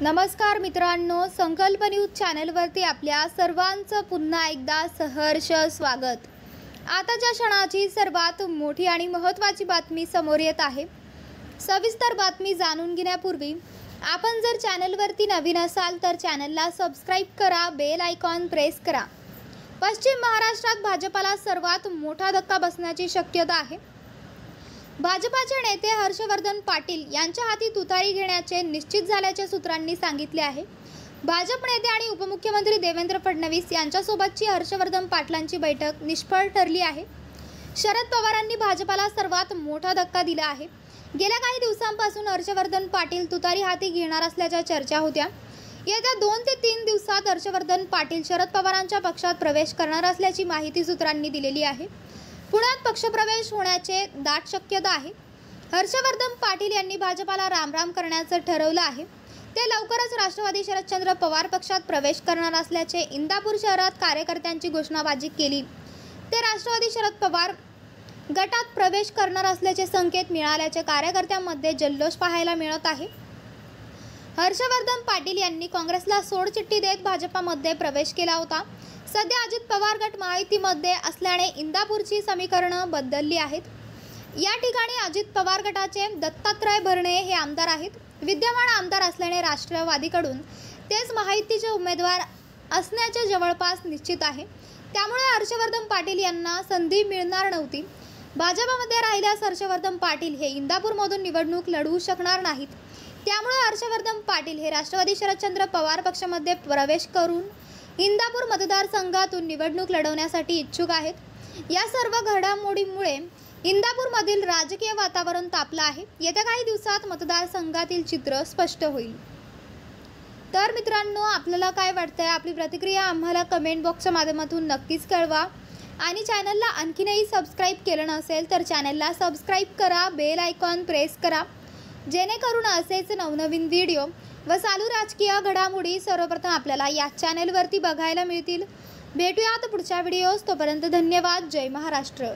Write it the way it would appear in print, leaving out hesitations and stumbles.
नमस्कार मित्रांनो, संकल्प न्यूज चॅनलवरती आपल्या सर्वांचं पुन्हा एकदा सहर्ष स्वागत। आताच्या क्षणाची सर्वात मोठी आणि महत्त्वाची बातमी समोर येत आहे। सविस्तर बातमी जाणून घेण्यापूर्वी आपण जर चॅनलवरती नवीन असाल तर चॅनलला सबस्क्राइब करा, बेल आयकॉन प्रेस करा। पश्चिम महाराष्ट्रात भाजपाला सर्वात मोठा धक्का बसण्याची शक्यता आहे। भाजपाचे नेते हर्षवर्धन पाटील यांच्या हाती तुतारी घेण्याचे निश्चित झाल्याचे सूत्रांनी सांगितले आहे। भाजप नेते आणि उपमुख्यमंत्री देवेंद्र फडणवीस यांच्यासोबतची हर्षवर्धन पाटलांची बैठक निष्फळ ठरली आहे। शरद पवारांनी भाजपाला सर्वात मोठा धक्का दिला आहे। गेल्या काही दिवसांपासून हर्षवर्धन पाटील तुतारी हाती घेणार असल्याच्या चर्चा होत्या। येत्या 2 ते 3 दिवसात हर्षवर्धन पाटील शरद पवारांच्या पक्षात प्रवेश करणार असल्याची माहिती सूत्रांनी दिलेली आहे। पुण्यात पक्षप्रवेश होण्याचे दाट शक्यता आहे। हर्षवर्धन पाटील यांनी भाजपाला रामराम करण्याचं ठरवलं आहे। ते लवकरच राष्ट्रवादी शरदचंद्र पवार पक्षात प्रवेश करणार असल्याचे इंदापूर शहरात कार्यकर्त्यांची घोषणाबाजी केली। ते राष्ट्रवादी शरद पवार गटात प्रवेश करणार असल्याचे संकेत मिळाल्याचे कार्यकर्त्यांमध्ये जल्लोष पाहायला मिळत आहे। हर्षवर्धन पाटील यांनी काँग्रेसला सोडचिठ्ठी देत भाजपामध्ये प्रवेश केला होता। सध्या अजित पवार गट महायुतीमध्ये असल्याने इंदापूरची समीकरणं बदलली आहेत। या ठिकाणी अजित पवार गटाचे दत्तात्रय भरणे हे आमदार आहेत। विद्यमान आमदार असल्याने राष्ट्रवादीकडून तेच महायुतीचे उमेदवार असण्याचे जवळपास निश्चित आहे। त्यामुळे हर्षवर्धन पाटील यांना संधी मिळणार नव्हती। भाजपमध्ये राहिल्यास हर्षवर्धन पाटील हे इंदापूरमधून निवडणूक लढवू शकणार नाहीत। त्यामुळे हर्षवर्धन पाटील हे राष्ट्रवादी शरदचंद्र पवार पक्षामध्ये प्रवेश करून इंदापूर मतदारसंघातून निवडणूक लढवण्यासाठी इच्छुक आहेत। या सर्व घडामोडींमुळे इंदापूरमधील राजकीय वातावरण तापलं आहे। येत्या काही दिवसात मतदारसंघातील चित्र स्पष्ट होईल। तर मित्रांनो, आपल्याला काय वाटतंय? आपली प्रतिक्रिया आम्हाला कमेंट बॉक्सच्या माध्यमातून नक्कीच कळवा आणि चॅनलला आणखीनही सबस्क्राइब केलं नसेल तर चॅनलला सबस्क्राइब करा, बेल आयकॉन प्रेस करा, जेणेकरून असेच नवनवीन व्हिडिओ व चालू राजकीय घडामोडी सर्वप्रथम आपल्याला या चॅनलवरती बघायला मिळतील। भेटूयात पुढच्या व्हिडिओज। तोपर्यंत धन्यवाद। जय महाराष्ट्र।